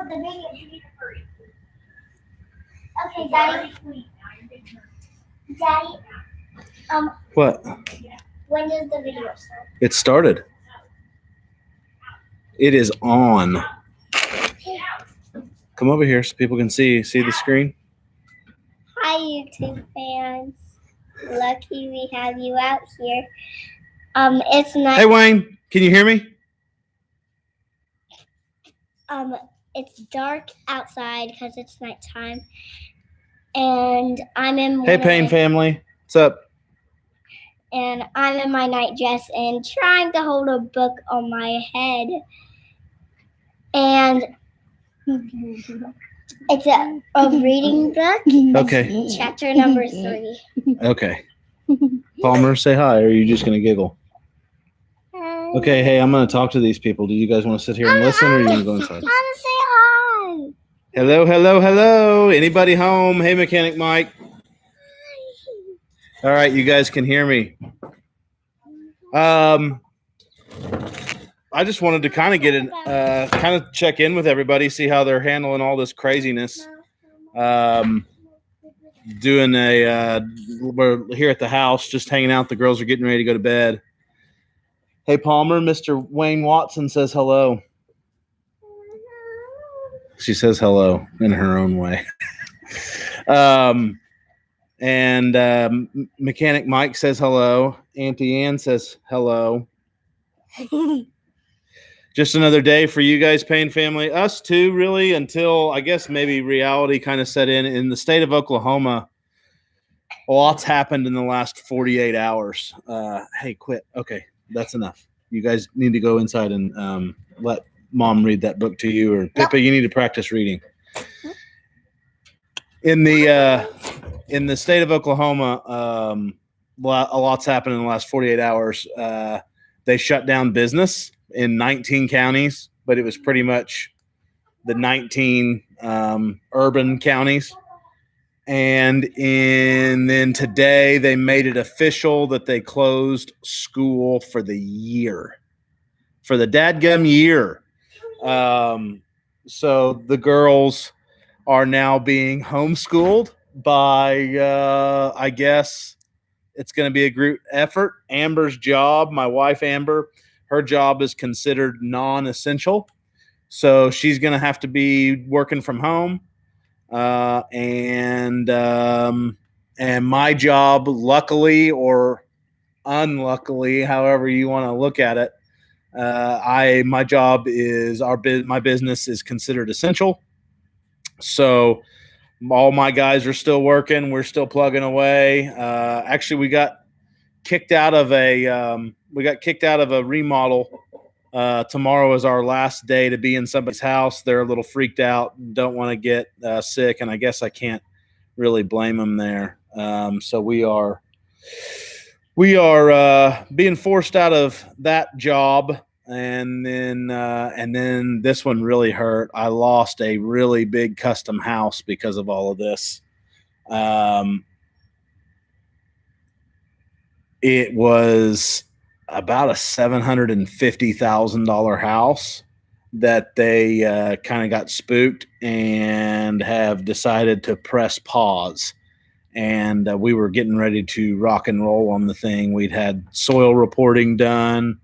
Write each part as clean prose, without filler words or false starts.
of the video. You need to hurry. Okay, Daddy. Daddy. What? When does the video start? It started. It is on. Come over here so people can see the screen. Hi, YouTube fans. Lucky we have you out here. It's night. Hey, Wayne, can you hear me? It's dark outside because it's nighttime, and I'm in. Hey, Payne family, what's up? And I'm in my night dress and trying to hold a book on my head, and it's a reading book. Okay. Chapter number 3. Okay. Palmer, say hi, or are you just gonna giggle? Okay, hey, I'm going to talk to these people. Do you guys want to sit here and listen, or are you going to go inside? I want to say hi. Hello, hello, hello. Anybody home? Hey, Mechanic Mike. All right, you guys can hear me. I just wanted to kind of get in, kind of check in with everybody, see how they're handling all this craziness. We're here at the house, just hanging out. The girls are getting ready to go to bed. Hey, Palmer, Mr. Wayne Watson says hello. She says hello in her own way. Mechanic Mike says hello. Auntie Ann says hello. Just another day for you guys, Payne family. Us too, really, until I guess maybe reality kind of set in. In the state of Oklahoma, a lot's happened in the last 48 hours. Hey, quit. Okay. That's enough. You guys need to go inside and let Mom read that book to you, or Pippa, you need to practice reading. In the state of Oklahoma, a lot's happened in the last 48 hours. They shut down business in 19 counties, but it was pretty much the 19 urban counties. And then today they made it official that they closed school for the year, for the dadgum year. So the girls are now being homeschooled by, I guess it's going to be a group effort. Amber's job, my wife Amber, her job is considered non-essential. So she's going to have to be working from home. And my job, luckily or unluckily, however you want to look at it, my job is my business is considered essential. So all my guys are still working. We're still plugging away. Actually, we got kicked out of a remodel. Tomorrow is our last day to be in somebody's house. They're a little freaked out, don't want to get sick, and I guess I can't really blame them there. So we are being forced out of that job, and then this one really hurt. I lost a really big custom house because of all of this. It was about a $750,000 house that they kind of got spooked and have decided to press pause. And we were getting ready to rock and roll on the thing. We'd had soil reporting done,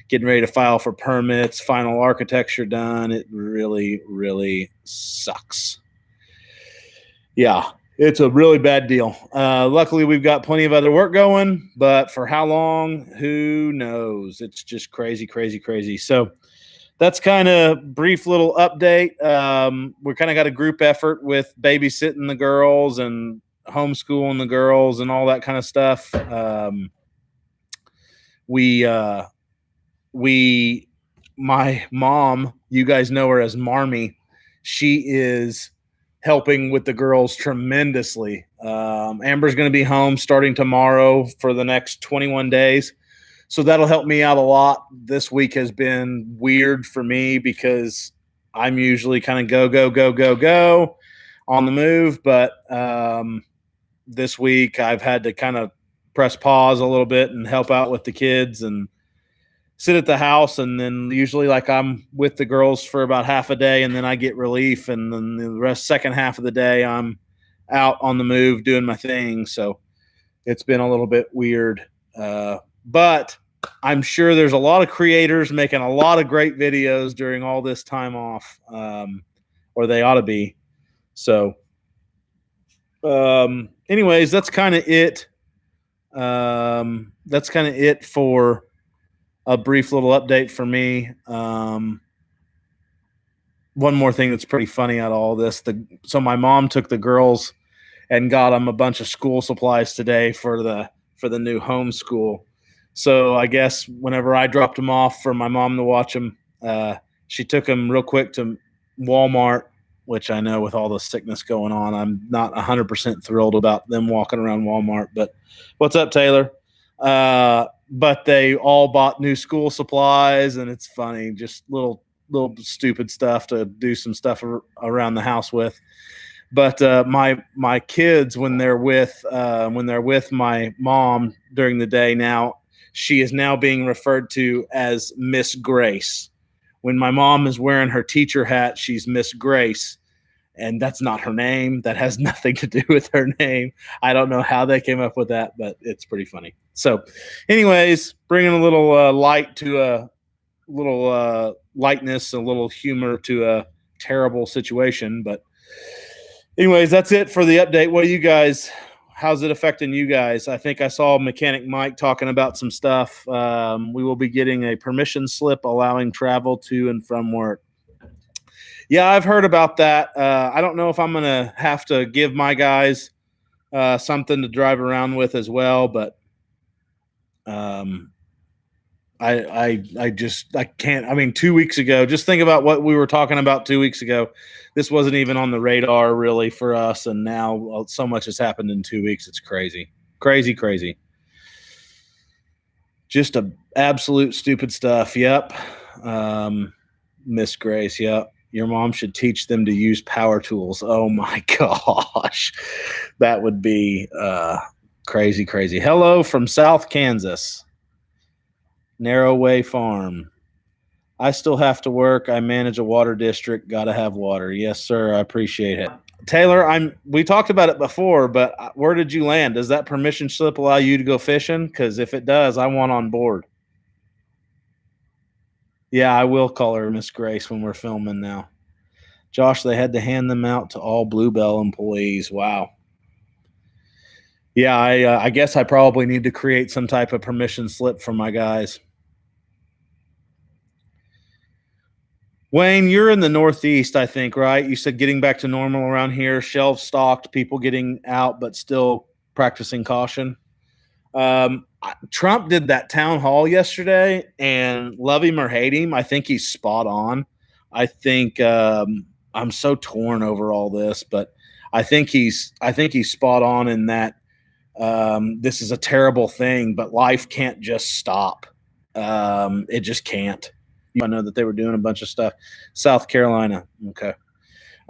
getting ready to file for permits, final architecture done. It really, really sucks. Yeah. It's a really bad deal. Luckily, we've got plenty of other work going, but for how long, who knows? It's just crazy, crazy, crazy. So that's kind of brief little update. We kind of got a group effort with babysitting the girls and homeschooling the girls and all that kind of stuff. My mom, you guys know her as Marmy. She is helping with the girls tremendously. Amber's going to be home starting tomorrow for the next 21 days. So that'll help me out a lot. This week has been weird for me because I'm usually kind of go on the move. But this week I've had to kind of press pause a little bit and help out with the kids. And sit at the house, and then usually like I'm with the girls for about half a day, and then I get relief, and then the second half of the day I'm out on the move doing my thing. So it's been a little bit weird, but I'm sure there's a lot of creators making a lot of great videos during all this time off, or they ought to be. So, anyways, that's kind of it. That's kind of it for a brief little update for me. One more thing that's pretty funny out of all this. So my mom took the girls and got them a bunch of school supplies today for the new homeschool. So I guess whenever I dropped them off for my mom to watch them, she took them real quick to Walmart, which I know with all the sickness going on, I'm not 100% thrilled about them walking around Walmart. But what's up, Taylor? But they all bought new school supplies, and it's funny, just little stupid stuff to do some stuff around the house with. But my kids, when they're with my mom during the day now, she is now being referred to as Miss Grace. When my mom is wearing her teacher hat, she's Miss Grace, and that's not her name. That has nothing to do with her name. I don't know how they came up with that, but it's pretty funny. So, anyways, bringing a little light to a little lightness, a little humor to a terrible situation. But anyways, that's it for the update. What do you guys? How's it affecting you guys? I think I saw Mechanic Mike talking about some stuff. We will be getting a permission slip allowing travel to and from work. Yeah, I've heard about that. I don't know if I'm going to have to give my guys something to drive around with as well, but I can't. I mean, 2 weeks ago, just think about what we were talking about 2 weeks ago. This wasn't even on the radar really for us, and now so much has happened in 2 weeks. It's crazy, crazy, crazy. Just a absolute stupid stuff. Yep. Miss Grace. Yep. Your mom should teach them to use power tools. Oh my gosh, that would be crazy, crazy. Hello from South Kansas. Narrowway Farm. I still have to work. I manage a water district. Got to have water. Yes, sir. I appreciate it. Taylor, we talked about it before, but where did you land? Does that permission slip allow you to go fishing? Because if it does, I want on board. Yeah, I will call her Miss Grace when we're filming now. Josh, they had to hand them out to all Bluebell employees. Wow. Yeah, I guess I probably need to create some type of permission slip for my guys. Wayne, you're in the Northeast, I think, right? You said getting back to normal around here, shelves stocked, people getting out, but still practicing caution. Trump did that town hall yesterday, and love him or hate him, I think he's spot on. I think I'm so torn over all this, but I think he's spot on in that this is a terrible thing, but life can't just stop. It just can't. I know that they were doing a bunch of stuff. South Carolina. Okay.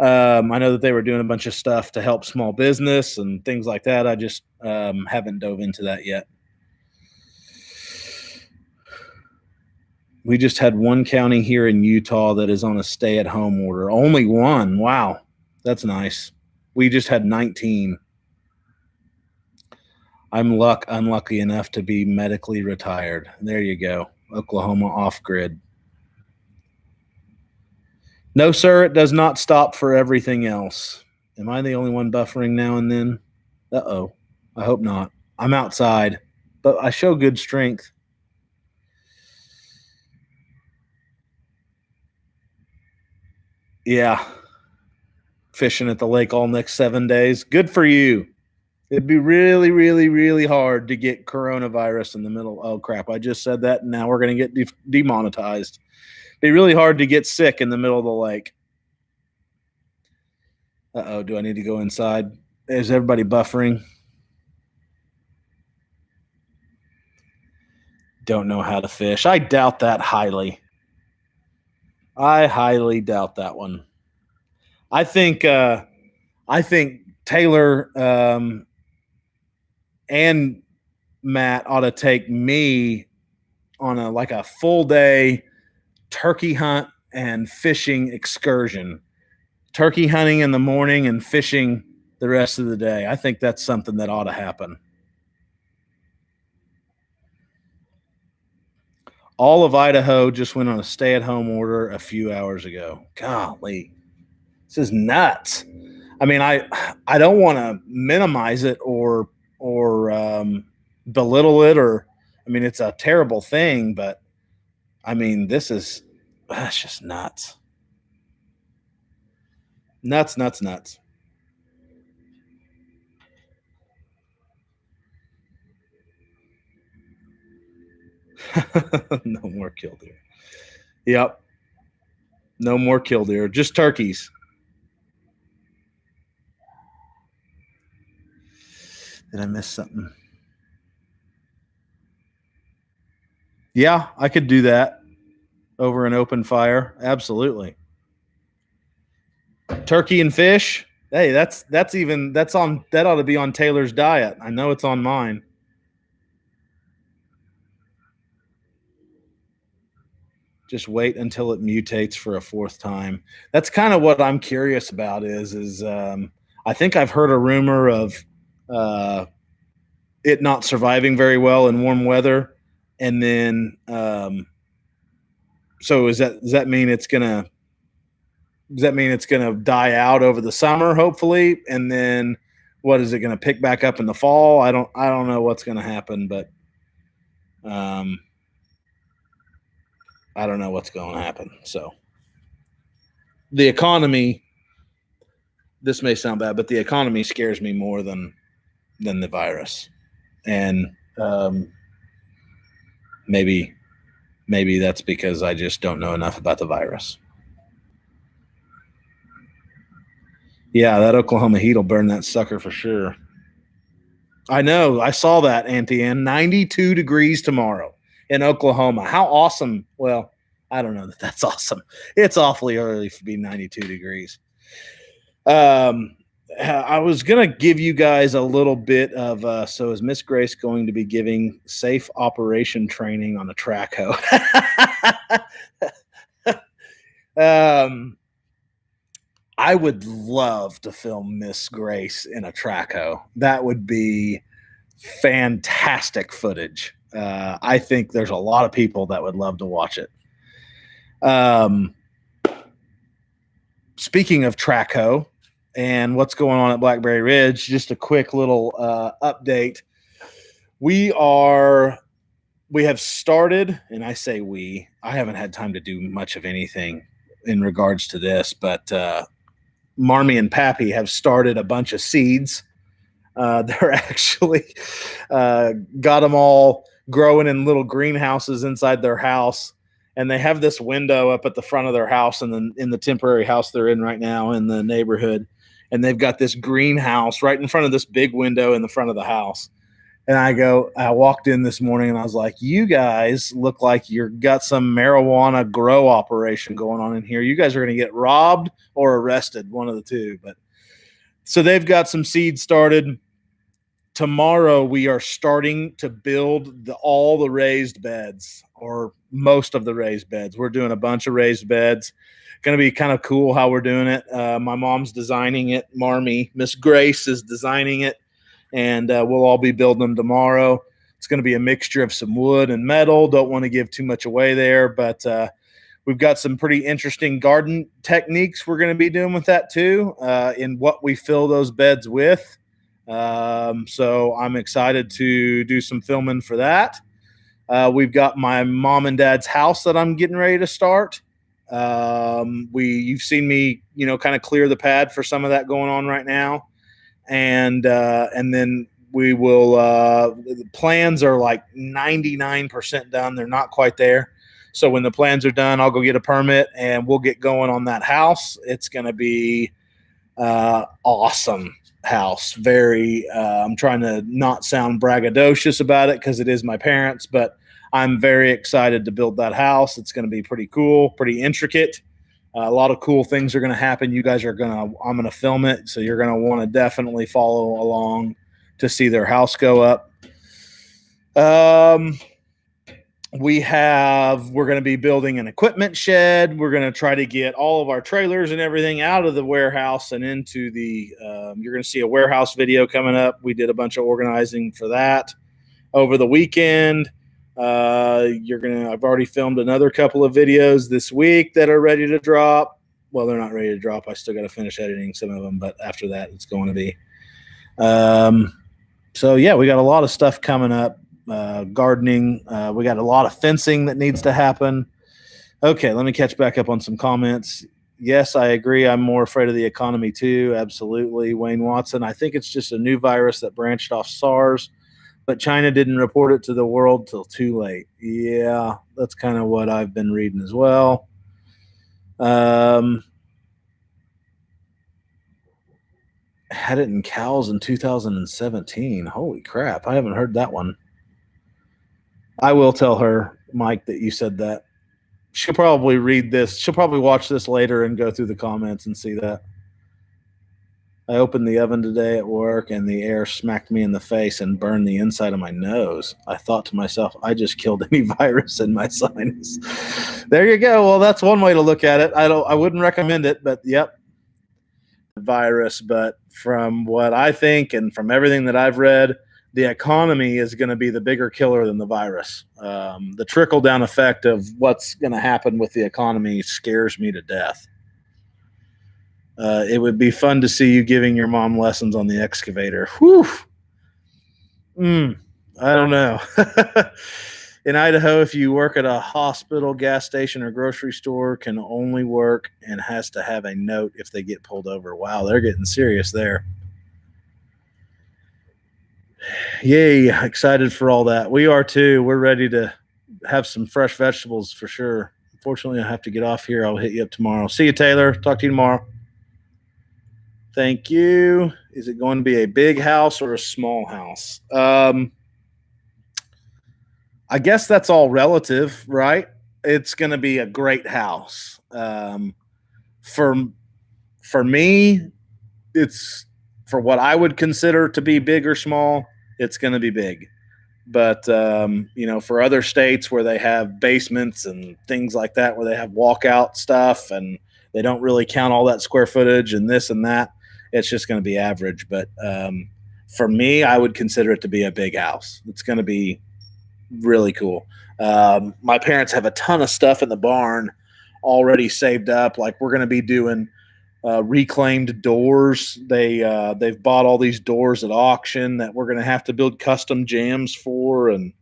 I know that they were doing a bunch of stuff to help small business and things like that. I just haven't dove into that yet. We just had one county here in Utah that is on a stay-at-home order. Only one. Wow. That's nice. We just had 19. I'm unlucky enough to be medically retired. There you go. Oklahoma off-grid. No, sir, it does not stop for everything else. Am I the only one buffering now and then? Uh-oh. I hope not. I'm outside, but I show good strength. Yeah. Fishing at the lake all next 7 days. Good for you. It'd be really, really, really hard to get coronavirus in the middle. Oh, crap. I just said that, and now we're going to get demonetized. It'd be really hard to get sick in the middle of the lake. Uh-oh, do I need to go inside? Is everybody buffering? Don't know how to fish. I doubt that highly. I highly doubt that one. I think Taylor and Matt ought to take me on a full day turkey hunt and fishing excursion. Turkey hunting in the morning and fishing the rest of the day. I think that's something that ought to happen. All of Idaho just went on a stay-at-home order a few hours ago. Golly, this is nuts. I mean, I don't want to minimize it or belittle it, or I mean, it's a terrible thing, but I mean, that's just nuts. Nuts, nuts, nuts. No more killdeer. Yep. No more killdeer. Just turkeys. Did I miss something? Yeah, I could do that over an open fire. Absolutely. Turkey and fish. Hey, that ought to be on Taylor's diet. I know it's on mine. Just wait until it mutates for a fourth time. That's kind of what I'm curious about. I think I've heard a rumor of it not surviving very well in warm weather, and then so does that mean it's gonna die out over the summer, hopefully, and then what is it gonna pick back up in the fall? I don't know what's gonna happen, but I don't know what's going to happen. So the economy, this may sound bad, but the economy scares me more than the virus. And maybe that's because I just don't know enough about the virus. Yeah, that Oklahoma heat will burn that sucker for sure. I know. I saw that, Auntie Ann. 92 degrees tomorrow in Oklahoma. How awesome. Well, I don't know that that's awesome. It's awfully early to be 92 degrees. I was going to give you guys a little bit of, so is Miss Grace going to be giving safe operation training on a track hoe? I would love to film Miss Grace in a track hoe. That would be fantastic footage. I think there's a lot of people that would love to watch it. Speaking of track hoe and what's going on at Blackberry Ridge, just a quick little update. We have started, and I say I haven't had time to do much of anything in regards to this, but Marmy and Pappy have started a bunch of seeds. They're actually got them all growing in little greenhouses inside their house. And they have this window up at the front of their house and then in the temporary house they're in right now in the neighborhood. And they've got this greenhouse right in front of this big window in the front of the house. And I walked in this morning and I was like, you guys look like you've got some marijuana grow operation going on in here. You guys are going to get robbed or arrested, one of the two. But so they've got some seeds started. Tomorrow we are starting to build all the raised beds, or most of the raised beds. We're doing a bunch of raised beds. Going to be kind of cool how we're doing it. My mom's designing it. Marmy, Miss Grace is designing it, and we'll all be building them tomorrow. It's going to be a mixture of some wood and metal. Don't want to give too much away there, but we've got some pretty interesting garden techniques we're going to be doing with that too, in what we fill those beds with. So I'm excited to do some filming for that. We've got my mom and dad's house that I'm getting ready to start. You've seen me, kind of clear the pad for some of that going on right now. And then we will, the plans are like 99% done. They're not quite there. So when the plans are done, I'll go get a permit and we'll get going on that house. It's going to be, awesome house. Very, I'm trying to not sound braggadocious about it because it is my parents, but I'm very excited to build that house. It's going to be pretty cool, pretty intricate. A lot of cool things are going to happen. I'm going to film it. So you're going to want to definitely follow along to see their house go up. we're going to be building an equipment shed. We're going to try to get all of our trailers and everything out of the warehouse and into the you're going to see a warehouse video coming up. We did a bunch of organizing for that over the weekend. I've already filmed another couple of videos this week that are ready to drop. Well, they're not ready to drop. I still got to finish editing some of them, but after that it's going to be so yeah, we got a lot of stuff coming up. Gardening. We got a lot of fencing that needs to happen. Okay, let me catch back up on some comments. Yes, I agree. I'm more afraid of the economy too. Absolutely. Wayne Watson. I think it's just a new virus that branched off SARS, but China didn't report it to the world till too late. Yeah, that's kind of what I've been reading as well. Had it in cows in 2017. Holy crap. I haven't heard that one. I will tell her, Mike, that you said that. She'll probably read this. She'll probably watch this later and go through the comments and see that. I opened the oven today at work and the air smacked me in the face and burned the inside of my nose. I thought to myself, I just killed any virus in my sinus. There you go. Well, that's one way to look at it. I wouldn't recommend it, but yep. Virus, but from what I think and from everything that I've read, the economy is going to be the bigger killer than the virus. The trickle-down effect of what's going to happen with the economy scares me to death. It would be fun to see you giving your mom lessons on the excavator. Whew. I don't know. In Idaho, if you work at a hospital, gas station, or grocery store, can only work and has to have a note if they get pulled over. Wow, they're getting serious there. Yay, excited for all that. We are too. We're ready to have some fresh vegetables for sure. Unfortunately, I have to get off here. I'll hit you up tomorrow. See you, Taylor. Talk to you tomorrow. Thank you. Is it going to be a big house or a small house? I guess that's all relative, right? It's going to be a great house. For me, it's for what I would consider to be big or small. It's going to be big. But for other states where they have basements and things like that, where they have walkout stuff and they don't really count all that square footage and this and that, it's just going to be average. But for me, I would consider it to be a big house. It's going to be really cool. My parents have a ton of stuff in the barn already saved up. Like we're going to be doing reclaimed doors. They've bought all these doors at auction that we're going to have to build custom jams for, and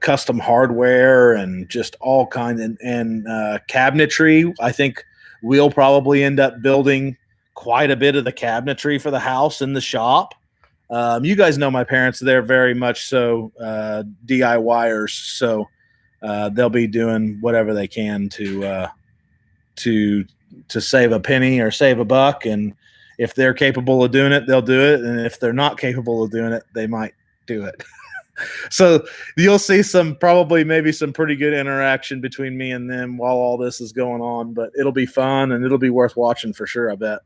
custom hardware and just all kinds and cabinetry. I think we'll probably end up building quite a bit of the cabinetry for the house in the shop. You guys know my parents; they're very much so DIYers, so they'll be doing whatever they can to save a penny or save a buck. And if they're capable of doing it, they'll do it. And if they're not capable of doing it, they might do it. So you'll see maybe some pretty good interaction between me and them while all this is going on, but it'll be fun and it'll be worth watching for sure, I bet.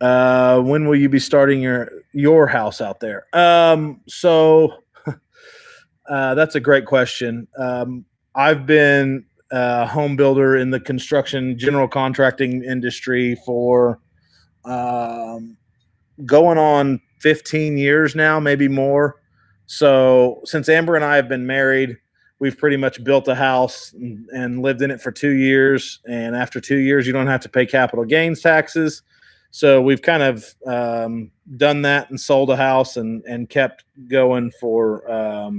When will you be starting your house out there? That's a great question. I've been a home builder in the construction general contracting industry for going on 15 years now, maybe more. So since Amber and I have been married, we've pretty much built a house and lived in it for 2 years. And after 2 years, you don't have to pay capital gains taxes. So we've kind of done that and sold a house and kept going for a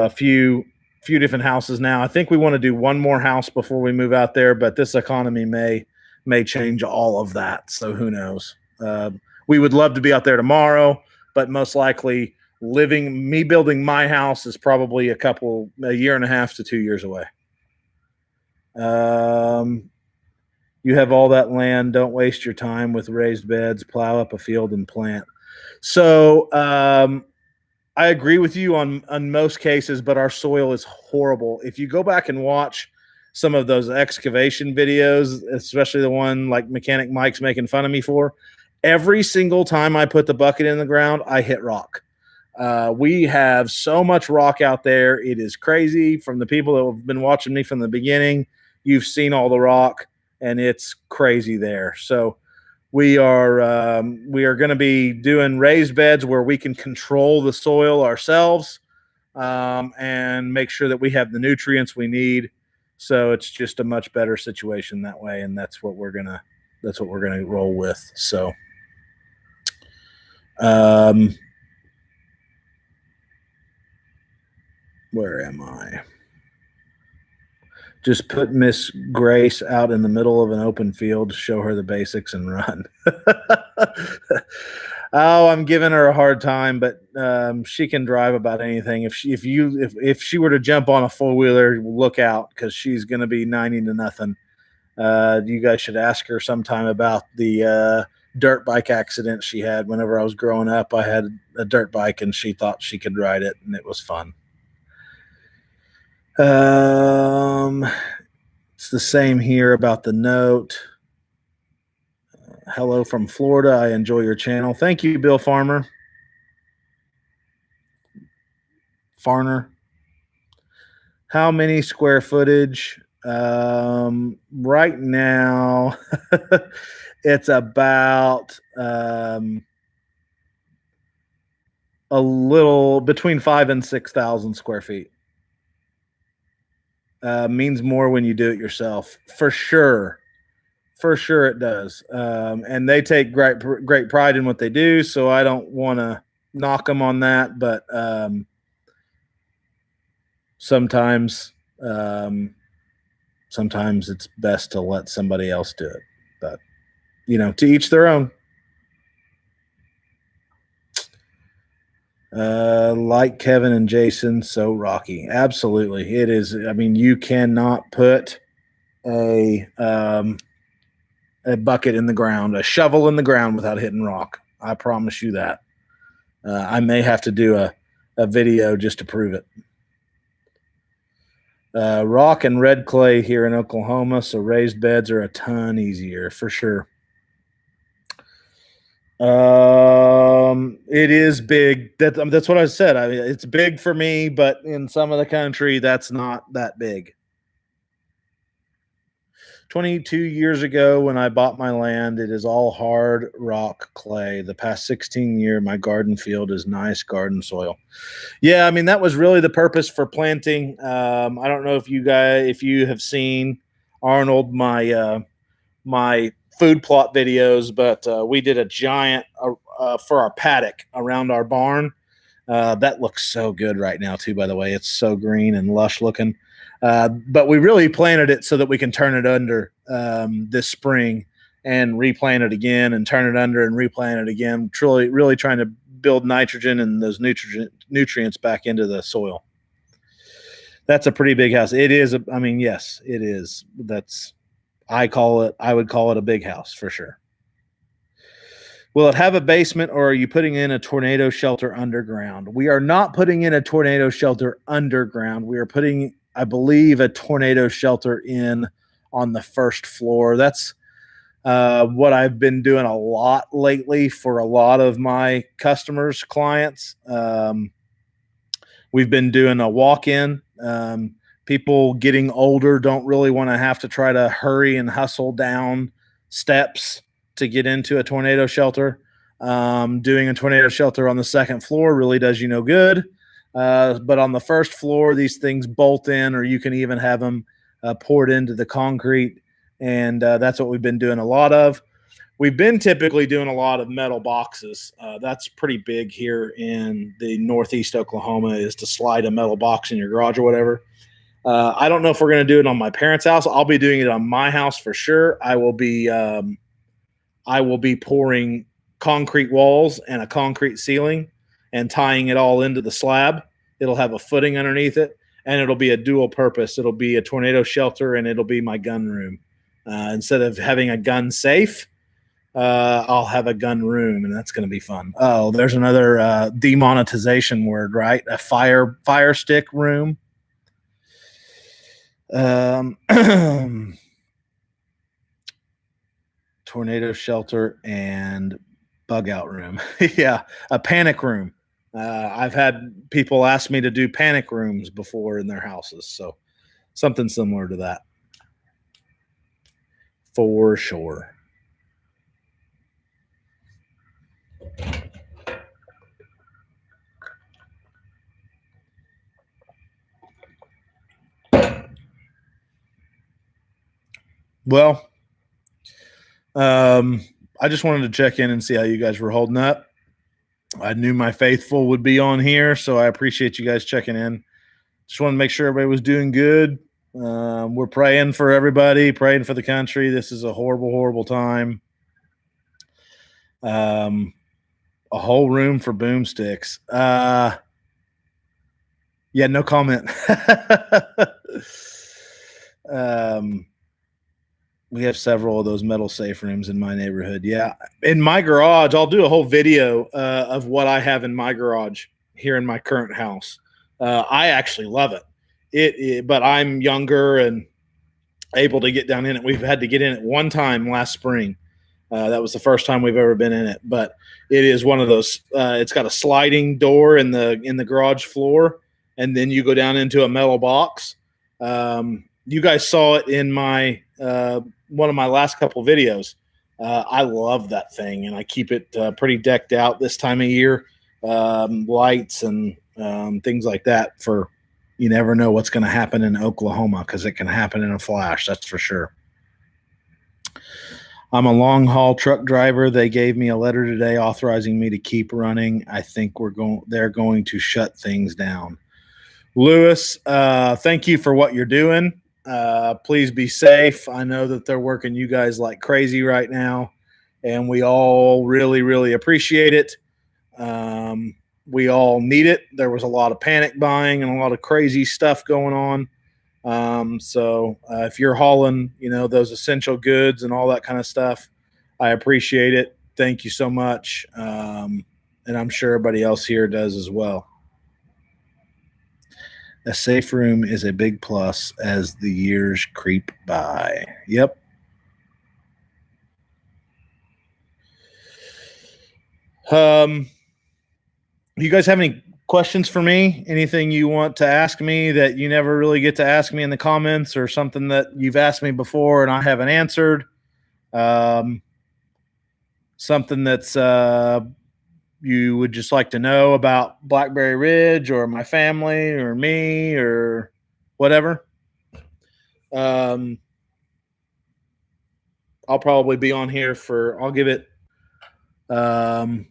few different houses now. I think we want to do one more house before we move out there, but this economy may change all of that. So who knows? We would love to be out there tomorrow, but most likely building my house is probably a year and a half to 2 years away. You have all that land. Don't waste your time with raised beds. Plow up a field and plant. So I agree with you on most cases, but our soil is horrible. If you go back and watch some of those excavation videos, especially the one like Mechanic Mike's making fun of me for, every single time I put the bucket in the ground, I hit rock. We have so much rock out there. It is crazy. From the people that have been watching me from the beginning, you've seen all the rock, and it's crazy there. So we are going to be doing raised beds where we can control the soil ourselves, and make sure that we have the nutrients we need. So it's just a much better situation that way, and that's what we're gonna roll with. So, um, where am I? Just put Miss Grace out in the middle of an open field, show her the basics, and run. Oh, I'm giving her a hard time, but she can drive about anything. If she were to jump on a four wheeler, look out because she's going to be 90 to nothing. You guys should ask her sometime about the dirt bike accident she had whenever I was growing up. I had a dirt bike and she thought she could ride it, and it was fun. It's the same here about the note. Hello from Florida. I enjoy your channel. Thank you, Bill Farmer. Farner. How many square footage? Right now, it's about a little between 5 and 6,000 square feet. Means more when you do it yourself, for sure. For sure, it does. And they take great pride in what they do. So I don't want to knock them on that, but sometimes sometimes it's best to let somebody else do it. But to each their own. Like Kevin and Jason, so rocky. Absolutely, it is. I mean, you cannot put a bucket in the ground, a shovel in the ground without hitting rock. I promise you that. I may have to do a video just to prove it. Rock and red clay here in Oklahoma, so raised beds are a ton easier for sure. It is big. That's what I said. I mean, it's big for me, but in some of the country, that's not that big. 22 years ago, when I bought my land, it is all hard rock clay. The past 16 years, my garden field is nice garden soil. Yeah, I mean that was really the purpose for planting. I don't know if you have seen Arnold, my food plot videos, but we did a giant for our paddock around our barn. That looks so good right now too, by the way. It's so green and lush looking. But we really planted it so that we can turn it under this spring and replant it again and turn it under and replant it again. Really trying to build nitrogen and those nutrients back into the soil. That's a pretty big house. It is. I mean, yes, it is. I would call it a big house for sure. Will it have a basement, or are you putting in a tornado shelter underground? We are not putting in a tornado shelter underground. We are putting, I believe, a tornado shelter in on the first floor. That's what I've been doing a lot lately for a lot of my customers, clients. We've been doing a walk-in. People getting older don't really want to have to try to hurry and hustle down steps to get into a tornado shelter. Doing a tornado shelter on the second floor really does you no good. But on the first floor, these things bolt in, or you can even have them poured into the concrete. And that's what we've been doing a lot of. We've been typically doing a lot of metal boxes. That's pretty big here in the Northeast Oklahoma, is to slide a metal box in your garage or whatever. I don't know if we're going to do it on my parents' house. I'll be doing it on my house for sure. I will be pouring concrete walls and a concrete ceiling and tying it all into the slab. It'll have a footing underneath it, and it'll be a dual purpose. It'll be a tornado shelter, and it'll be my gun room. Instead of having a gun safe, I'll have a gun room, and that's going to be fun. Oh, there's another demonetization word, right? A fire stick room. Tornado shelter and bug out room. Yeah, a panic room. I've had people ask me to do panic rooms before in their houses, so something similar to that, for sure. Well, I just wanted to check in and see how you guys were holding up. I knew my faithful would be on here, so I appreciate you guys checking in. Just want to make sure everybody was doing good. We're praying for everybody, praying for the country. This is a horrible, horrible time. A whole room for boomsticks. Yeah, no comment. We have several of those metal safe rooms in my neighborhood. Yeah, in my garage, I'll do a whole video of what I have in my garage here in my current house. I actually love it. But I'm younger and able to get down in it. We've had to get in it one time last spring. That was the first time we've ever been in it. But it is one of those. It's got a sliding door in the garage floor, and then you go down into a metal box. You guys saw it in my one of my last couple videos. I love that thing, and I keep it pretty decked out this time of year. Lights and things like that. For you never know what's going to happen in Oklahoma, because it can happen in a flash. That's for sure. I'm a long haul truck driver. They gave me a letter today authorizing me to keep running. I think they're going to shut things down. Lewis, thank you for what you're doing. Please be safe. I know that they're working you guys like crazy right now, and we all really, really appreciate it. We all need it. There was a lot of panic buying and a lot of crazy stuff going on. So if you're hauling, those essential goods and all that kind of stuff, I appreciate it. Thank you so much. And I'm sure everybody else here does as well. A safe room is a big plus as the years creep by. Yep. You guys have any questions for me? Anything you want to ask me that you never really get to ask me in the comments, or something that you've asked me before and I haven't answered? Something that's you would just like to know about Blackberry Ridge or my family or me or whatever. I'll probably be on here I'll give it 5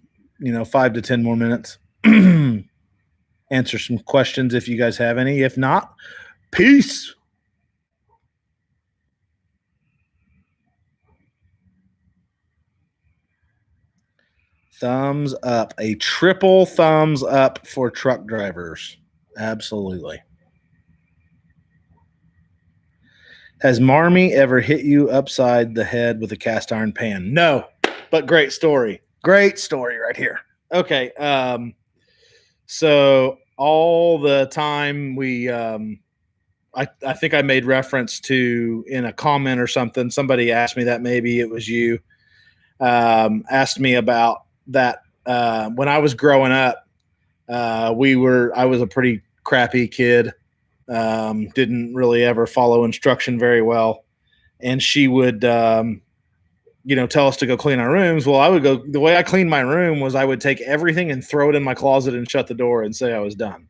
to 10 more minutes. Answer some questions if you guys have any. If not, peace. Thumbs up. A triple thumbs up for truck drivers. Absolutely. Has Marmy ever hit you upside the head with a cast iron pan? No, but great story. Great story right here. Okay. So all the time I think I made reference to in a comment or something. Somebody asked me that, maybe it was you, asked me about that. When I was growing up, I was a pretty crappy kid. Didn't really ever follow instruction very well. And she would, tell us to go clean our rooms. Well, the way I cleaned my room was I would take everything and throw it in my closet and shut the door and say I was done.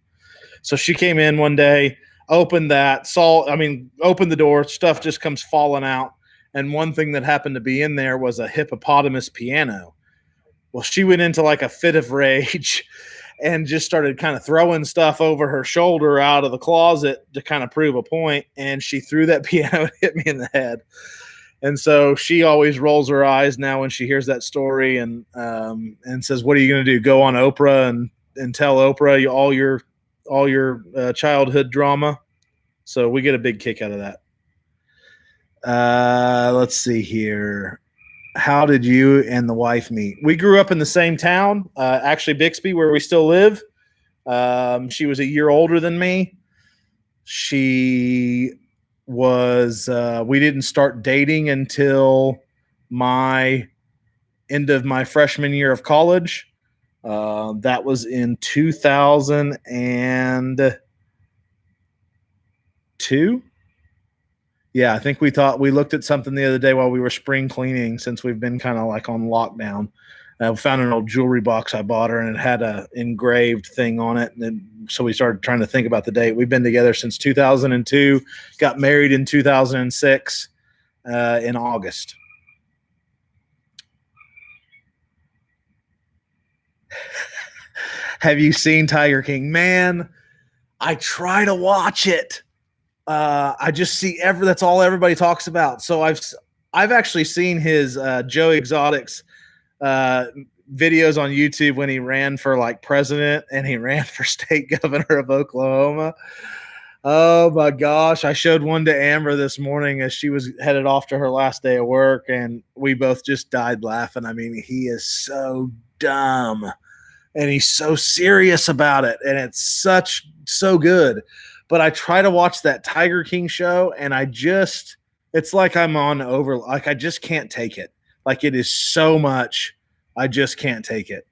So she came in one day, opened the door, stuff just comes falling out. And one thing that happened to be in there was a hippopotamus piano. Well, she went into like a fit of rage and just started kind of throwing stuff over her shoulder out of the closet to kind of prove a point. And she threw that piano and hit me in the head. And so she always rolls her eyes now when she hears that story and says, "What are you going to do? Go on Oprah and tell Oprah all your childhood drama?" So we get a big kick out of that. Let's see here. How did you and the wife meet? We grew up in the same town, actually Bixby, where we still live. She was a year older than me. We didn't start dating until my end of my freshman year of college. That was in 2002. Yeah, I think we looked at something the other day while we were spring cleaning, since we've been kind of like on lockdown. I found an old jewelry box I bought her, and it had a engraved thing on it. And then, so we started trying to think about the date. We've been together since 2002, got married in 2006 in August. Have you seen Tiger King? Man, I try to watch it. I just see that's all everybody talks about. So I've actually seen his Joe Exotic's videos on YouTube when he ran for like president and he ran for state governor of Oklahoma. Oh my gosh. I showed one to Amber this morning as she was headed off to her last day of work, and we both just died laughing. I mean, he is so dumb and he's so serious about it, and it's so good. But I try to watch that Tiger King show, and it's like I'm on over, like I just can't take it. Like it is so much, I just can't take it.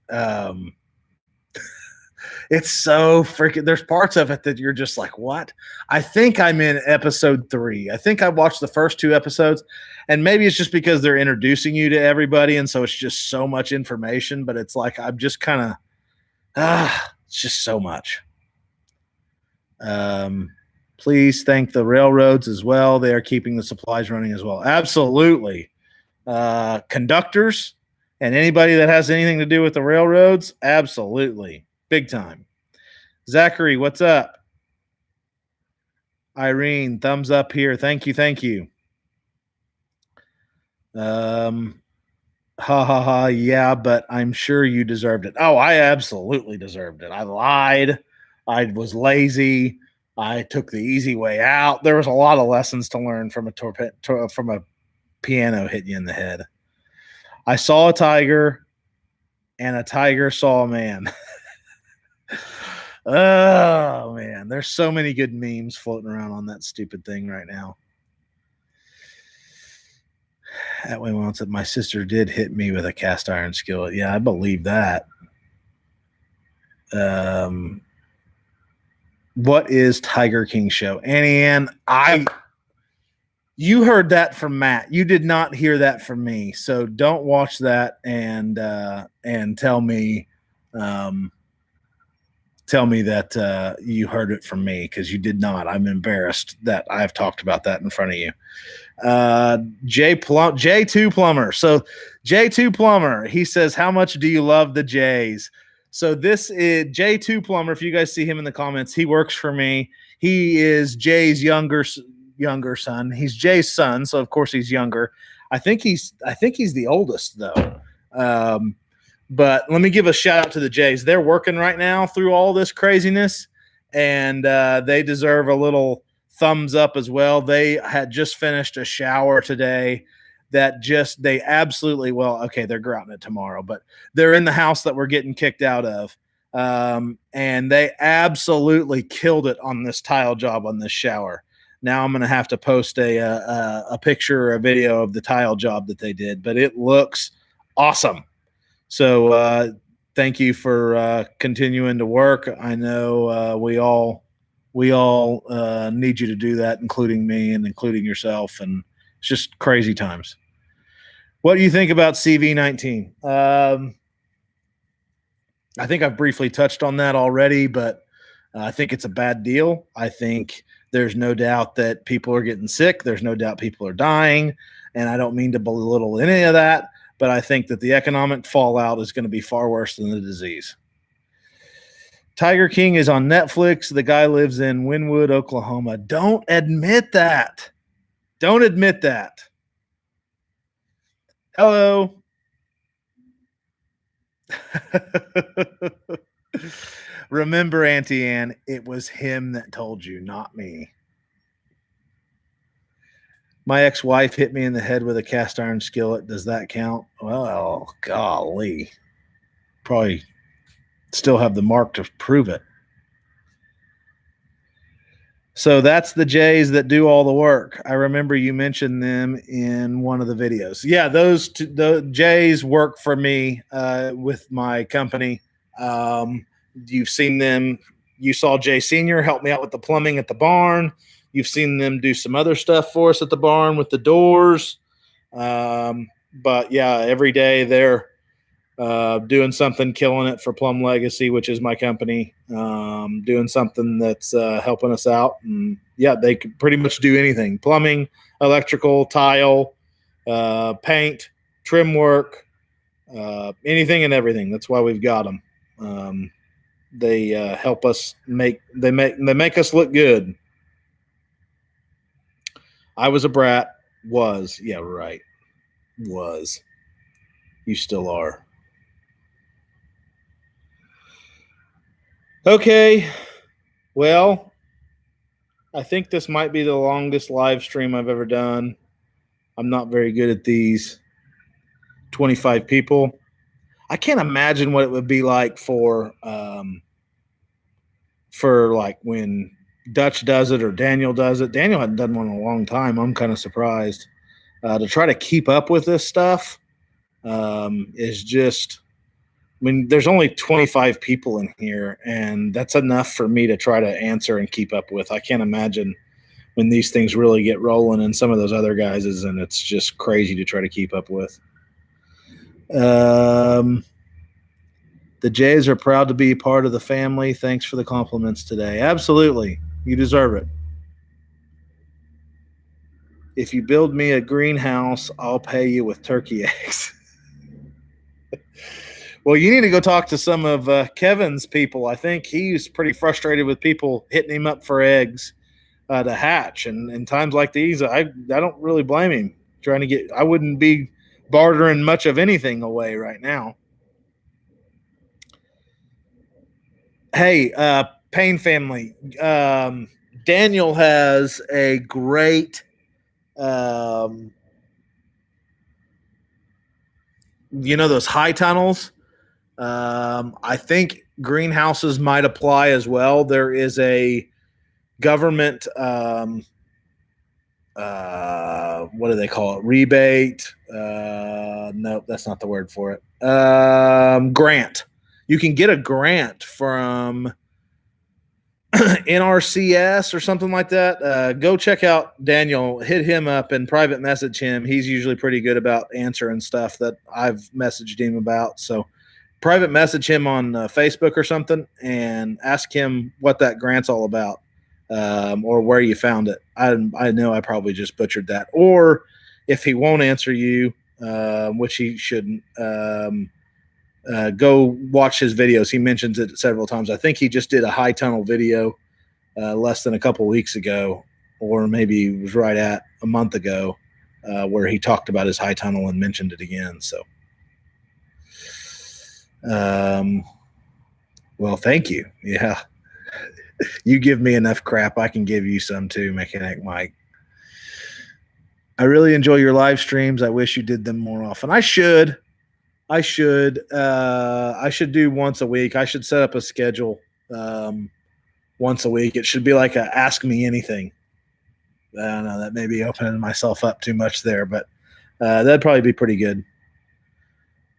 It's so freaking, there's parts of it that you're just like, what? I think I'm in episode 3. I think I watched the first 2 episodes, and maybe it's just because they're introducing you to everybody, and so it's just so much information, but it's like I'm just kind of it's just so much. Please thank the railroads as well. They are keeping the supplies running as well. Absolutely. Conductors and anybody that has anything to do with the railroads, absolutely. Big time. Zachary, what's up? Irene, thumbs up here. Thank you. Thank you. Ha ha ha. Yeah, but I'm sure you deserved it. Oh, I absolutely deserved it. I lied. I was lazy. I took the easy way out. There was a lot of lessons to learn from from a piano hitting you in the head. I saw a tiger, and a tiger saw a man. Oh man, there's so many good memes floating around on that stupid thing right now. That way, once my sister did hit me with a cast iron skillet. Yeah, I believe that. What is Tiger King show? Annie Ann, you heard that from Matt. You did not hear that from me. So don't watch that and tell me that you heard it from me, because you did not. I'm embarrassed that I've talked about that in front of you. J2 Plumber. So J2 Plumber, he says, how much do you love the Jays? So this is J2 Plumber. If you guys see him in the comments, he works for me. He is Jay's younger son. He's Jay's son, so of course he's younger. I think he's the oldest though. But let me give a shout out to the Jays. They're working right now through all this craziness, and they deserve a little thumbs up as well. They had just finished a shower today they absolutely, well, okay, they're grouting it tomorrow, but they're in the house that we're getting kicked out of. And they absolutely killed it on this tile job on this shower. Now I'm going to have to post a picture or a video of the tile job that they did, but it looks awesome. So thank you for continuing to work. I know we all need you to do that, including me and including yourself. And it's just crazy times. What do you think about CV19? I think I've briefly touched on that already, but I think it's a bad deal. I think there's no doubt that people are getting sick. There's no doubt people are dying. And I don't mean to belittle any of that, but I think that the economic fallout is going to be far worse than the disease. Tiger King is on Netflix. The guy lives in Wynwood, Oklahoma. Don't admit that. Don't admit that. Hello. Remember, Auntie Ann, it was him that told you, not me. My ex-wife hit me in the head with a cast iron skillet. Does that count? Well, golly. Probably still have the mark to prove it. So that's the Jays that do all the work. I remember you mentioned them in one of the videos. Yeah, the Jays work for me with my company. You've seen them. You saw Jay Senior help me out with the plumbing at the barn. You've seen them do some other stuff for us at the barn with the doors. But yeah, every day they're doing something, killing it for Plum Legacy, which is my company, doing something that's helping us out. And yeah, they could pretty much do anything: plumbing, electrical, tile, paint, trim work, anything and everything. That's why we've got them. They help us they make us look good. I was a brat. Yeah, right. Was. You still are. Okay. Well, I think this might be the longest live stream I've ever done. I'm not very good at these. 25 people. I can't imagine what it would be like for like when Dutch does it or Daniel does it. Daniel hadn't done one in a long time. I'm kind of surprised. To try to keep up with this stuff is just, I mean, there's only 25 people in here, and that's enough for me to try to answer and keep up with. I can't imagine when these things really get rolling and some of those other guys is, and it's just crazy to try to keep up with. The Jays are proud to be part of the family. Thanks for the compliments today. Absolutely. You deserve it. If you build me a greenhouse, I'll pay you with turkey eggs. Well, you need to go talk to some of Kevin's people. I think he's pretty frustrated with people hitting him up for eggs to hatch. And in times like these, I don't really blame him. Trying to get, I wouldn't be bartering much of anything away right now. Hey, Payne family, Daniel has a great those high tunnels. I think greenhouses might apply as well. There is a government what do they call it? Rebate? No, that's not the word for it. Grant. You can get a grant from NRCS or something like that. Go check out Daniel. Hit him up and private message him. He's usually pretty good about answering stuff that I've messaged him about. So private message him on Facebook or something and ask him what that grant's all about. Or where you found it. I know I probably just butchered that. Or if he won't answer you, which he shouldn't, go watch his videos. He mentions it several times. I think he just did a high tunnel video less than a couple weeks ago, or maybe it was right at a month ago, where he talked about his high tunnel and mentioned it again. So, well, thank you. Yeah. You give me enough crap, I can give you some too, Mechanic Mike. I really enjoy your live streams. I wish you did them more often. I should do once a week. I should set up a schedule once a week. It should be like a ask me anything. I don't know. That may be opening myself up too much there, but that'd probably be pretty good.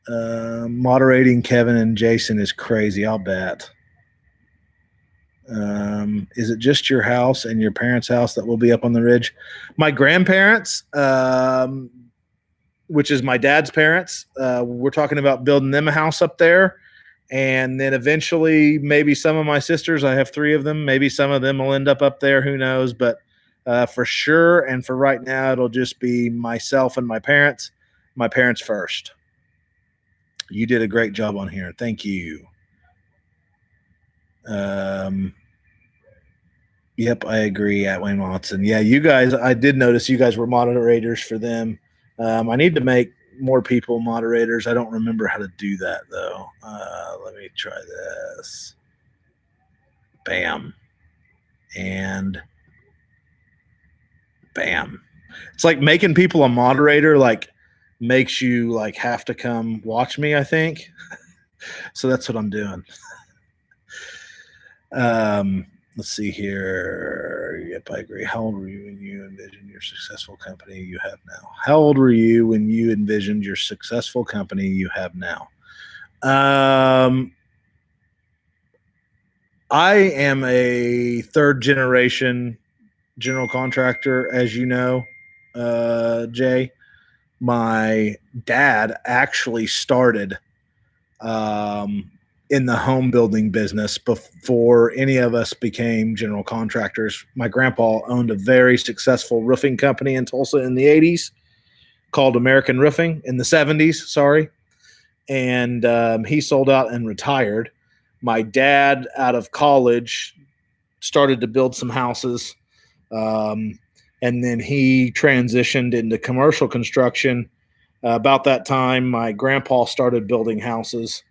Moderating Kevin and Jason is crazy. I'll bet. Is it just your house and your parents' house that will be up on the ridge? My grandparents, which is my dad's parents, we're talking about building them a house up there. And then eventually maybe some of my sisters, I have 3 of them, maybe some of them will end up there. Who knows? But for sure, and for right now, it'll just be myself and my parents first. You did a great job on here. Thank you. Yep, I agree. At Wayne Watson. Yeah, you guys, I did notice you guys were moderators for them. I need to make more people moderators. I don't remember how to do that though. Let me try this. Bam. And bam. It's like making people a moderator, like makes you like have to come watch me, I think. So that's what I'm doing. Let's see here. Yep, I agree. How old were you when you envisioned your successful company you have now? How old were you when you envisioned your successful company you have now? I am a third generation general contractor, as you know, Jay. My dad actually started um, in the home building business before any of us became general contractors. My grandpa owned a very successful roofing company in Tulsa in the 80s called American Roofing in the 70s, sorry. And he sold out and retired. My dad, out of college, started to build some houses. Um, and then he transitioned into commercial construction. About that time, my grandpa started building houses.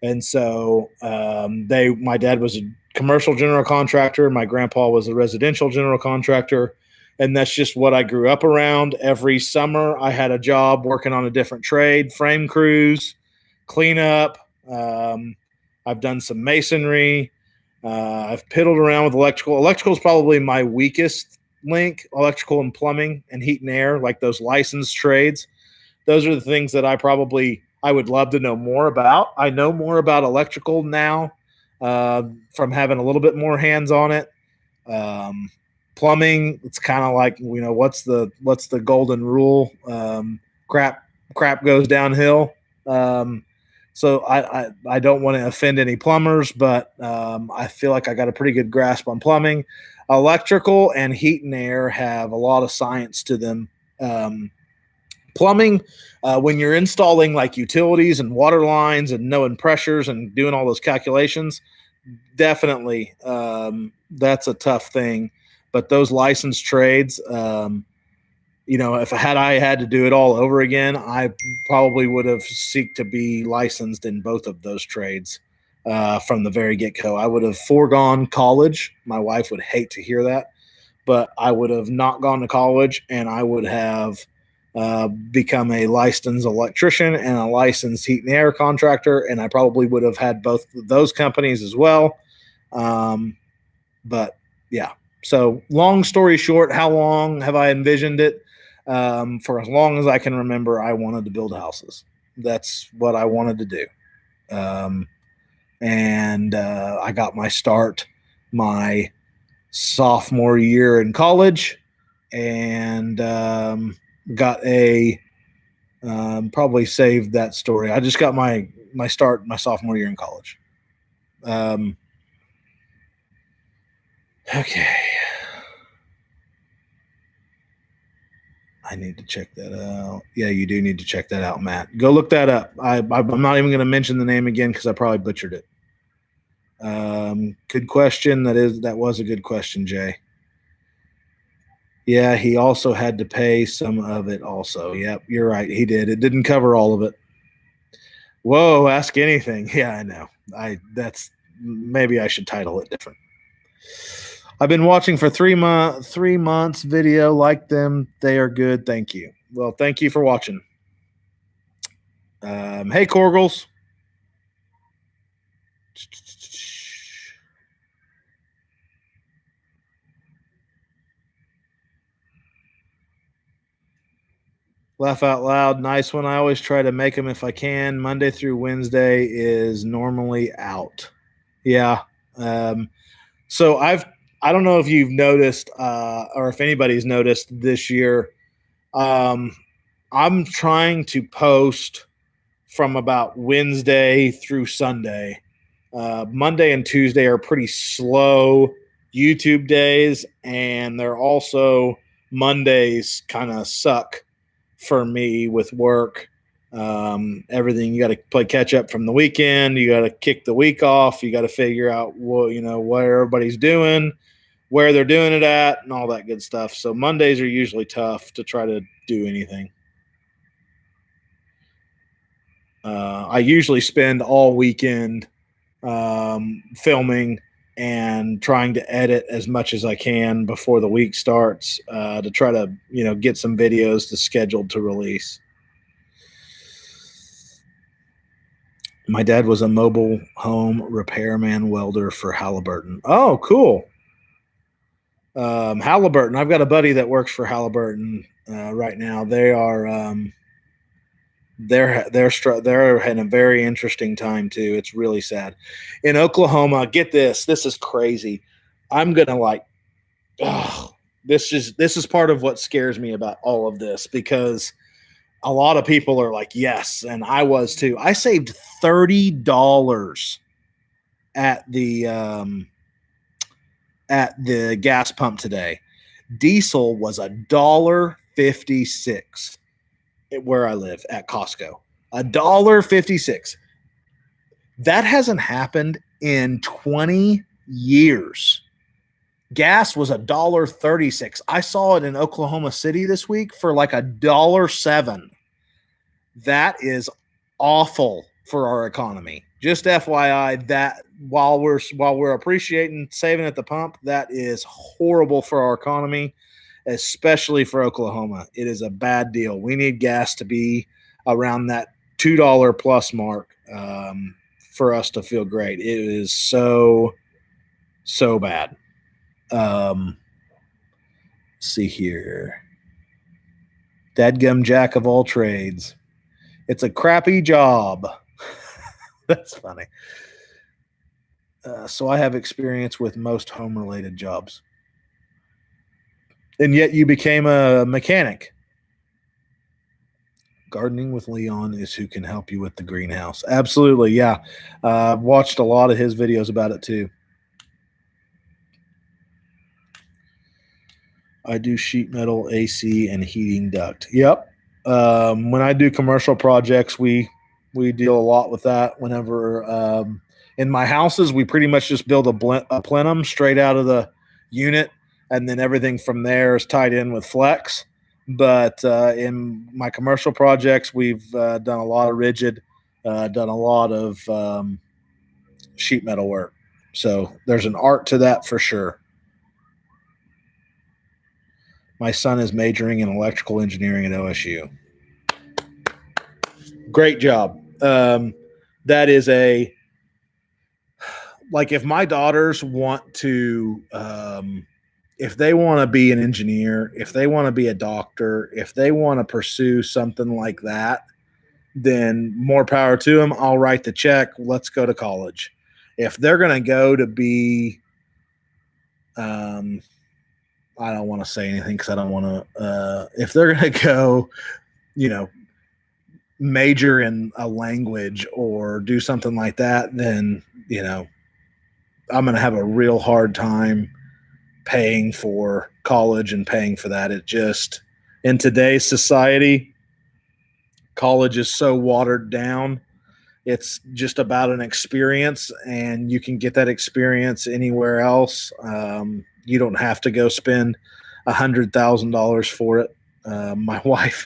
And so my dad was a commercial general contractor. My grandpa was a residential general contractor. And that's just what I grew up around. Every summer, I had a job working on a different trade, frame crews, cleanup. I've done some masonry. I've piddled around with electrical. Electrical is probably my weakest link. Electrical and plumbing and heat and air, like those licensed trades. Those are the things that I would love to know more about. I know more about electrical now from having a little bit more hands on it. Um, Plumbing, it's kind of like, what's the golden rule? Crap goes downhill. Um, so I don't want to offend any plumbers, but I feel like I got a pretty good grasp on plumbing. Electrical and heat and air have a lot of science to them. Plumbing, when you're installing like utilities and water lines and knowing pressures and doing all those calculations, definitely that's a tough thing. But those licensed trades, if I had to do it all over again, I probably would have seeked to be licensed in both of those trades from the very get-go. I would have foregone college. My wife would hate to hear that, but I would have not gone to college, and I would have become a licensed electrician and a licensed heat and air contractor, and I probably would have had both of those companies as well. But yeah, so long story short, how long have I envisioned it? For as long as I can remember, I wanted to build houses. That's what I wanted to do. And I got my start my sophomore year in college, and got a probably saved that story. I just got my start my sophomore year in college. Okay. I need to check that out. Yeah, you do need to check that out, Matt. Go look that up. I'm not even going to mention the name again because I probably butchered it. Good question. That was a good question, Jay. Yeah, he also had to pay some of it also. Yep, you're right. He did. It didn't cover all of it. Whoa, ask anything. Yeah, I know. Maybe I should title it different. I've been watching for 3 months video. Like them. They are good. Thank you. Well, thank you for watching. Hey, Corgles. Laugh out loud. Nice one. I always try to make them if I can. Monday through Wednesday is normally out. Yeah. So I don't know if you've noticed or if anybody's noticed this year. I'm trying to post from about Wednesday through Sunday. Monday and Tuesday are pretty slow YouTube days, and they're also Mondays kind of suck for me with work. Everything, you got to play catch up from the weekend. You got to kick the week off. You got to figure out what everybody's doing, where they're doing it at, and all that good stuff. So Mondays are usually tough to try to do anything. I usually spend all weekend filming and trying to edit as much as I can before the week starts to try to get some videos to scheduled to release. My dad was a mobile home repairman welder for Halliburton. Oh, cool. Halliburton. I've got a buddy that works for Halliburton right now. they're in a very interesting time too. It's really sad. In Oklahoma, get this. This is crazy. I'm gonna like. Oh, this is part of what scares me about all of this because a lot of people are like, yes, and I was too. I saved $30 at the gas pump today. Diesel was $1.56 where I live at Costco. $1.56. That hasn't happened in 20 years. Gas was $1.36. I saw it in Oklahoma City this week for like $1.07. That is awful for our economy. Just FYI, that while we're appreciating saving at the pump, that is horrible for our economy, especially for Oklahoma. It is a bad deal. We need gas to be around that $2 plus mark for us to feel great. It is so bad. See here. Dadgum jack of all trades. It's a crappy job. That's funny. So I have experience with most home-related jobs. And yet you became a mechanic. Gardening with Leon is who can help you with the greenhouse. Absolutely, yeah. I've watched a lot of his videos about it too. I do sheet metal, AC, and heating duct. Yep. When I do commercial projects, we deal a lot with that. Whenever in my houses, we pretty much just build a plenum straight out of the unit, and then everything from there is tied in with flex. But in my commercial projects, we've done a lot of rigid, done a lot of sheet metal work. So there's an art to that for sure. My son is majoring in electrical engineering at OSU. Great job. That is if my daughters want to, if they want to be an engineer, if they want to be a doctor, if they want to pursue something like that, then more power to them. I'll write the check. Let's go to college. If they're going to go to be, I don't want to say anything because I don't want to. If they're going to go, major in a language or do something like that, then I'm going to have a real hard time paying for college and paying for that. It just, in today's society, college is so watered down. It's just about an experience, and you can get that experience anywhere else. You don't have to go spend $100,000 for it. My wife,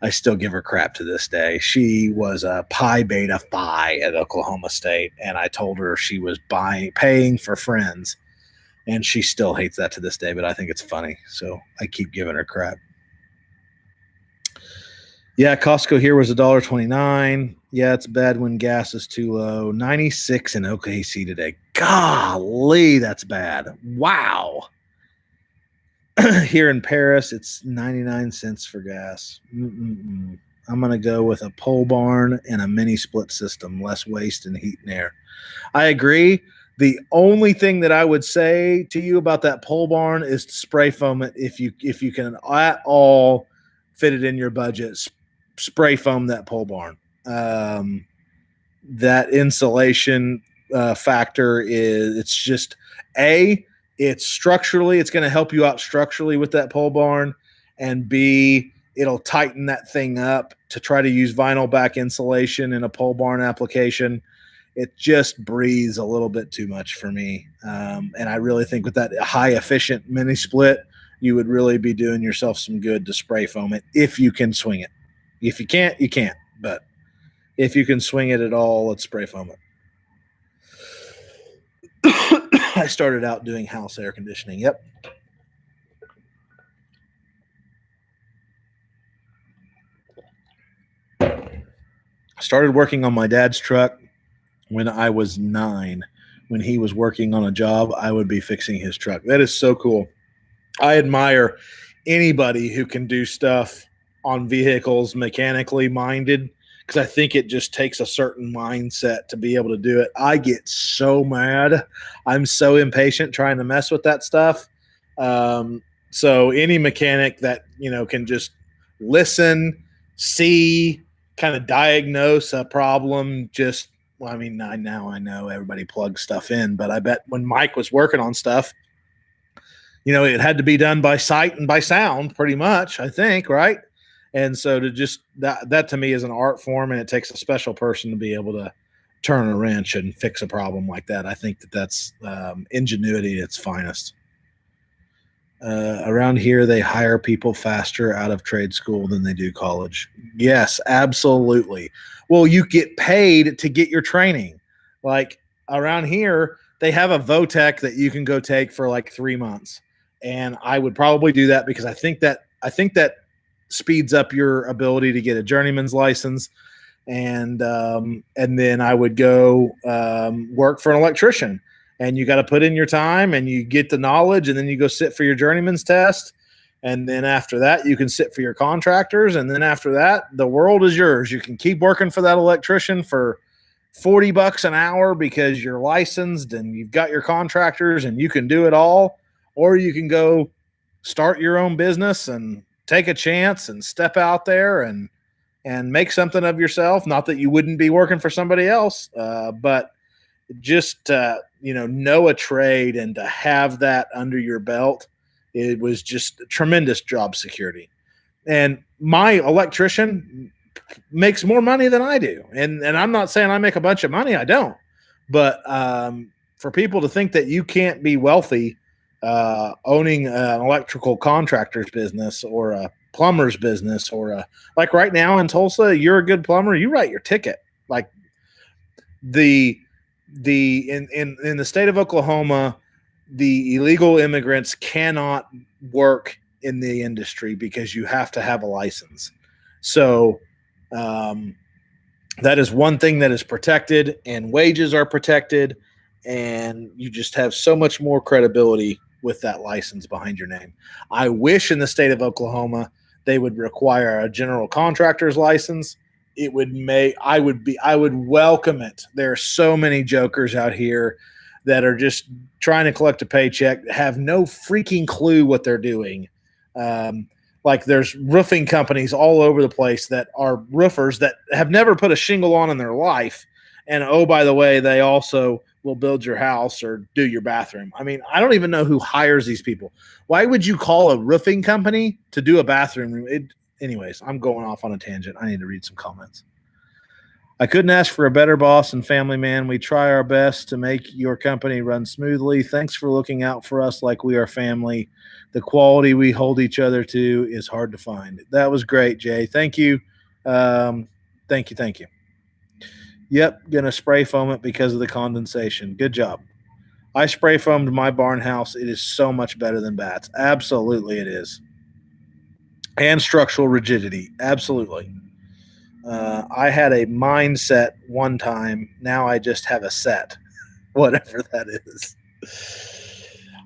I still give her crap to this day. She was a Pi Beta Phi at Oklahoma State, and I told her she was paying for friends, and she still hates that to this day, but I think it's funny, so I keep giving her crap. Yeah, Costco here was $1.29. Yeah, it's bad when gas is too low. 96 in OKC today. Golly, that's bad. Wow. Here in Paris, it's 99 cents for gas. I'm going to go with a pole barn and a mini split system, less waste and heat and air. I agree. The only thing that I would say to you about that pole barn is to spray foam it if you can at all fit it in your budget. Spray foam that pole barn. That insulation factor it's just it's structurally, it's going to help you out structurally with that pole barn, and B, it'll tighten that thing up. To try to use vinyl back insulation in a pole barn application, it just breathes a little bit too much for me. And I really think with that high efficient mini split, you would really be doing yourself some good to spray foam it if you can swing it. If you can't, you can't. But if you can swing it at all, let's spray foam it. I started out doing house air conditioning. Yep. I started working on my dad's truck when I was 9. When he was working on a job, I would be fixing his truck. That is so cool. I admire anybody who can do stuff on vehicles mechanically minded, because I think it just takes a certain mindset to be able to do it. I get so mad. I'm so impatient trying to mess with that stuff. So any mechanic that, can just listen, see, kind of diagnose a problem, just, well, I mean, I know everybody plugs stuff in, but I bet when Mike was working on stuff, it had to be done by sight and by sound pretty much, I think, right? And so to just that to me is an art form, and it takes a special person to be able to turn a wrench and fix a problem like that. I think that's ingenuity at its finest. Around here, they hire people faster out of trade school than they do college. Yes, absolutely. Well, you get paid to get your training. Like around here, they have a VOTEC that you can go take for like 3 months, and I would probably do that because I think that speeds up your ability to get a journeyman's license, and then I would go work for an electrician. And you got to put in your time and you get the knowledge, and then you go sit for your journeyman's test. And then after that, you can sit for your contractors. And then after that, the world is yours. You can keep working for that electrician for $40 an hour because you're licensed and you've got your contractors and you can do it all. Or you can go start your own business and take a chance and step out there and make something of yourself. Not that you wouldn't be working for somebody else, but just know a trade and to have that under your belt, it was just tremendous job security. And my electrician makes more money than I do, and I'm not saying I make a bunch of money, I don't, but for people to think that you can't be wealthy owning an electrical contractor's business or a plumber's business, or like right now in Tulsa, you're a good plumber, you write your ticket. Like in the state of Oklahoma, the illegal immigrants cannot work in the industry because you have to have a license. So that is one thing that is protected, and wages are protected, and you just have so much more credibility with that license behind your name. I wish in the state of Oklahoma they would require a general contractor's license. I would welcome it. There are so many jokers out here that are just trying to collect a paycheck, have no freaking clue what they're doing. Like there's roofing companies all over the place that are roofers that have never put a shingle on in their life. And oh, by the way, they also will build your house or do your bathroom. I mean, I don't even know who hires these people. Why would you call a roofing company to do a bathroom? Anyways, I'm going off on a tangent. I need to read some comments. I couldn't ask for a better boss and family man. We try our best to make your company run smoothly. Thanks for looking out for us like we are family. The quality we hold each other to is hard to find. That was great, Jay. Thank you. Thank you. Yep, gonna spray foam it because of the condensation. Good job. I spray foamed my barn house. It is so much better than bats. Absolutely, it is. And structural rigidity. Absolutely. I had a mindset one time. Now I just have a set, whatever that is.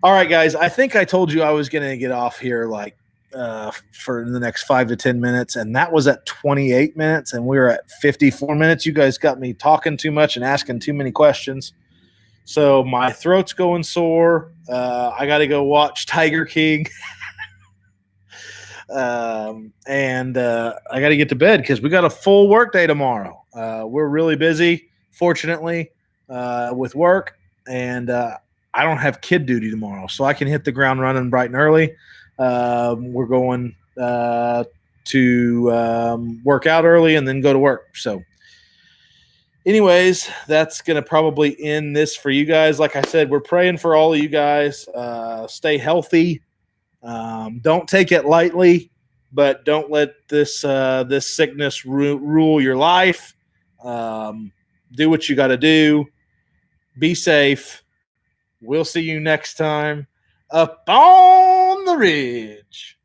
All right, guys. I think I told you I was going to get off here for the next 5 to 10 minutes, and that was at 28 minutes, and we were at 54 minutes. You guys got me talking too much and asking too many questions. So my throat's going sore. I got to go watch Tiger King. And I got to get to bed because we got a full work day tomorrow. We're really busy, fortunately, with work, and I don't have kid duty tomorrow, so I can hit the ground running bright and early. We're going to work out early and then go to work. So anyways, that's going to probably end this for you guys. Like I said, we're praying for all of you guys. Stay healthy. Don't take it lightly, but don't let this sickness rule your life. Do what you got to do. Be safe. We'll see you next time up on the ridge.